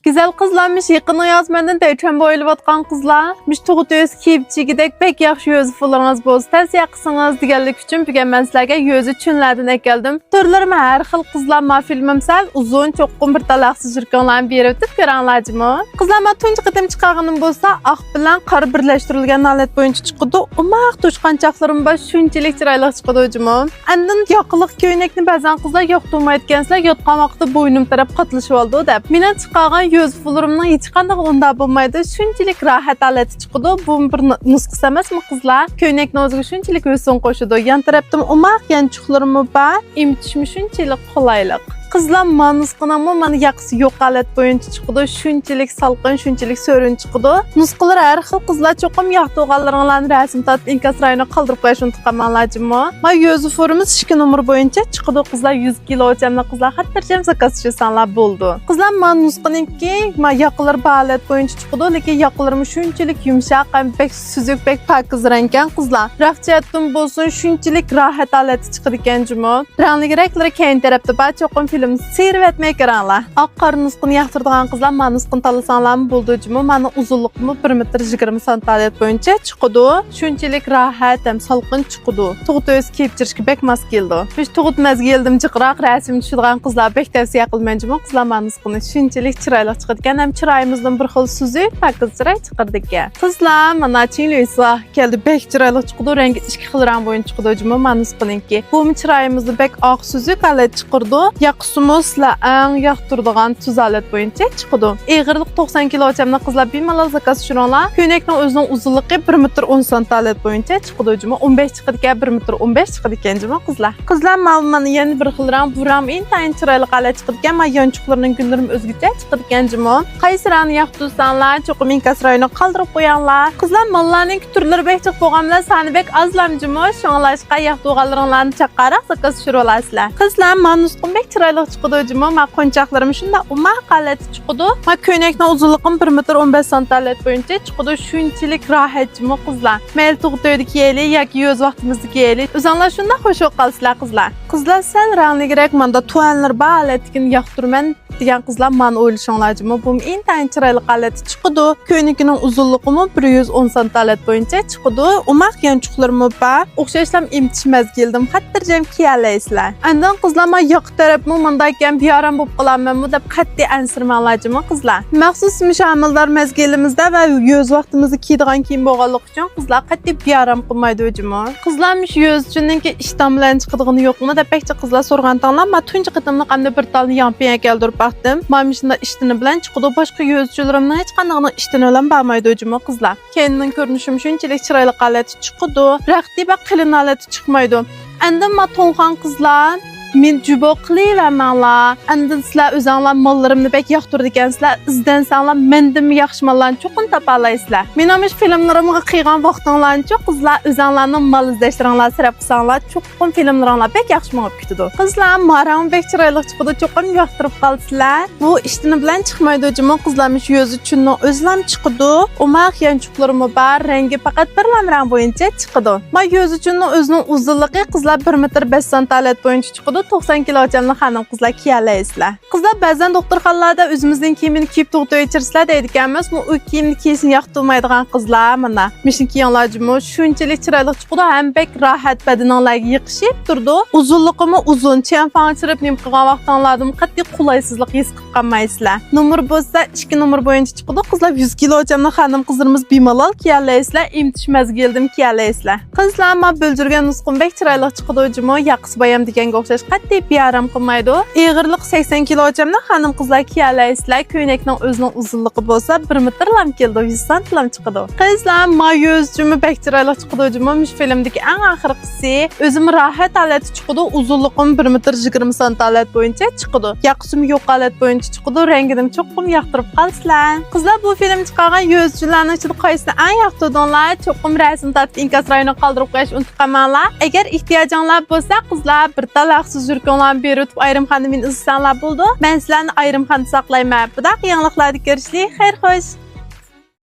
Güzel kızlarmış yakın yazmandan değişen boylu atkan kızlar. Miş tuğut öz kiyipçi gidek bek yaxşı yüzü fullarınız boz. Tez yakısınız digellik üçün bügen ben sizlerge yüzü çünlerden ekgeldim. Türlerim her xil kızlarma filmimsel uzun çoqqun bir talaksız jürkanlarını bir ötüp göranlacımı. Kızlarma tuncu qıdım çıkarğınım bolsa ağ bilen qarı birleştirilgen alet boyunca çıkıdı. Umaq tuşqançaqlarım baş şunçilik çıraylık çıkıdı ucumu. Andın yakılıq köynekni bəzən kızlar yoxdurma etkensizler yotqamakta boynum taraf qatlışı oldu dep. Minen çıkarğan yüz fullarımdan hiç qandaq onda bulmaydı. Şunçilik rahat aleti çıkıdı. Bu bir nusqıs emas mı kızlar? Köynekni özgü şunçilik üstün koşudu. Yan taraftam umaq yançıqlarımı bar. İmtişmi şunçilik qolaylık. Kızlar manusqınamı mana yaqısı yo'q alet boyunca çıkıdı. Şunçilik salqın, şunçilik sörün çıkıdı. Nusqalar her xil kızlar çoqum yaxtoğallarınlarını resim tatib inkas rayına qaldırıp qoyuşun tıqamanlacımı. Ma yüzü forumuz 2 numar boyunca çıkıdı. Kızlar 100 kilo ölçemli kızlar hatırcam zakaz çısanlar buldu. Kızlar manusqınınki ma yaqılar alet boyunca çıkıdı. Lekin yaqılarımı şunçilik yumşaq, bek süzük, bek pakız rengen kızlar. Raqçiyatım bolsun şunçilik rahat aleti çıkıdı gencimi. Rangli renkleri keyin tarafta ba çoqum film seyretmeye geranlar. Ak qarı nusqını yaxtırdığan kızlar ma nusqını talasanlarımı bulduğucumu. Mana uzunluqmu 1 metr 20 santimetr boyunca çıkıdı. Şunçilik rahat hem salqın çıkıdı. Tuğut öz kiyip jirişki bek mas geldi. Biz tuğut mez geldim çıqıraq resim düşürgan kızlar bek tavsiye qilmanjımı. Kızlar ma nusqını şunçilik çıraylık çıkıdgan hem çırayımızdan bir xil süzük pakız çıray çıqırdık. Kızlar mana çiyliysa geldi bek çıraylık çıkıdı. Rengi 2 xil rang boyunca çıkıdı ucumu ma nusqınınki. Bu çırayımızda bek ağ süzük alet çıkırdı. Yaqsumuzla eng yaxtırdığan tuz alet boyunca çıkıdı. Eğirlik 90 kilo ölçemli kızlar bemalol zakaz şuranlar. Köynekning özünün uzunluğu 1 metr 10 santimetr boyunca çıkıdı ucumu. 15 çıkıdgan 1 metr 15 çıkıdı kencimi kızlar. Kızlar malumani yeni bir xil rang bu rang intayin çıraylık alet çıkıdgan ma yonçuqlarının günlerim özgüce çıkıdı kencimi. Qaysi rangni yaxtırsanlar çoqum inkas rayına qaldırıp qoyanlar. Kızlar mallarning türleri bek çık bolğanlar sani bek azlamjımı. Şoňlaşqa yaxtırğanlaryňlarni çaqaraq zakaz şuralasizlar. Kızlar manusqum bek çıraylık çıkıdı ucumu. Ma qo'nchaqlarim shunda umaq aleti çıkıdı. Ma köynekning uzunluğum 1 metr 15 santimetr boyunca çıkıdı. Şunçilik rahatjımı kızlar. Mel tuğutuydu kiyeli yoki yoz vaqtimizda kiyeli. Uzanlar shunda xo'sh qolsizlar kızlar. Kızlar sal rangli gerek manda tuanlar ba aletini yaxtırman degan kızlar man o'ylashonlajimi. Bu intayin çıraylık aleti çıkıdı. Köynekning uzunluğum 110 santimetr boyunca çıkıdı. Umaq yançuqlarımı ba. O'xshashlam imtishmaz geldim. Hattirjam kiyalaysizlar. Andan kızlar ma yoq tarafımı mandayken bir aram bop qalanman bu deb qat'iy ansirmanlajimi kızlar. Maxsus müşamillar mezgilimizde ve yüz vaqtimizni kiydigan kiyim bo'lganligi uchun kızlar qat'iy bir aram qilmaydi o'jimi. Kızlarmış yüz uchunki ishdan bilan chiqadigini yo'qmi deb bekcha kızlar so'rgandan ma tunji qitimliq hamda bir talni yampiya keldirib baxtim. Mamishda ishtini bilan chiqdi boshqa yuzchilarimning hech qanday ishtini bilan bormaydi o'jimi kızlar. Kendining ko'rinishim shunchalik chiroyli alati chiqdi. Raqtiba qilin alati chiqmaydi. Endi ma to'nxan kızlar men jubo qilavermanlar. Endi sizlar o'zinglar mollarimni bek yoqtirdikansizlar. Izdansanglar mendim yaxshi mollarni cho'qin topalaysizlar. Men ham filmlarimga qiygan vaqtinglarni cho'q qizlar o'zinglarning mol izdashlaringlar sarf qilsanglar cho'qin filmlaringlar bek yaxshi bo'lib ketadi. Qizlar maram bek chiroyli chiqdi, cho'qin yoqtirib qolsizlar. Bu ishtini bilan chiqmaydi o'jimi qizlarmish yo'z uchun o'zlam chiqdi. Umaq yanchuqlarimi bor, rangi faqat bir rang bo'yicha chiqdi. Ma yo'z uchun o'zining uzunligi qizlar 1 metr 5 santimetr bo'yicha chiqdi. 90 kilo ölçemli hanım kızlar kiyalaysizlar. Kızlar bazen doktorxonalarda özümüzün kiyimini kiyip to'g'ri içirsizlar deydiganmiz. Bu u kiyimni kiyishni yoqtirmaydigan qizlar mana. Mishin kiyganlarjimi shunchalik chiroyli chiqdi, ham bek rohat badaninglarga yiqishib turdi. Uzunligimi uzun, chanfang chirib nim qilgan vaqtinglarda qat'iy qulaysizlik his qilib qolmaysizlar. Numar bo'lsa 2 numar bo'yicha chiqdi. Qizlar 100 kilo ölçemli hanım qizlarimiz bemalol kiyalaysizlar, imtishmaz geldim kiyalaysizlar. Qizlar ma bo'ljirgan nusqum bek chiroyli chiqdi o'jimi, yaqis bayam deganga o'xshash qat'iy bir aram qilmaydi. Eğirlik 80 kilo ölçemli hanım kızlar kiyalaysizlar. Köynekning o'zining uzunluğu bo'lsa 1 metr lam keldi, 100 santimetr lam chiqdi. Qizlar ma yuzjimi bek chiroyli chiqdi o'jimi. Mush filmdagi eng oxirgisi o'zim rahat alati chiqdi. Uzunligim 1 metr 20 santimetr bo'yicha chiqdi. Yaqsim yo'q alat bo'yicha chiqdi. Rangidan cho'qim yoqtirib qolsizlar. Qizlar bu film chiqqan yuzchilarning ichida qaysini eng yoqtirdinglar? Cho'qim rasm tatib inkas rayini qoldirib qo'yish unutqamanlar. Agar ehtiyojinglar bo'lsa qizlar bir talaxsiz jurkonlarni berib ayrimxonda men izlasanlar bo'ldi. Men sizlarni ayrimxonda saqlayman. Bu da yangiliklarda ko'rishlik. Xayr xo'sh.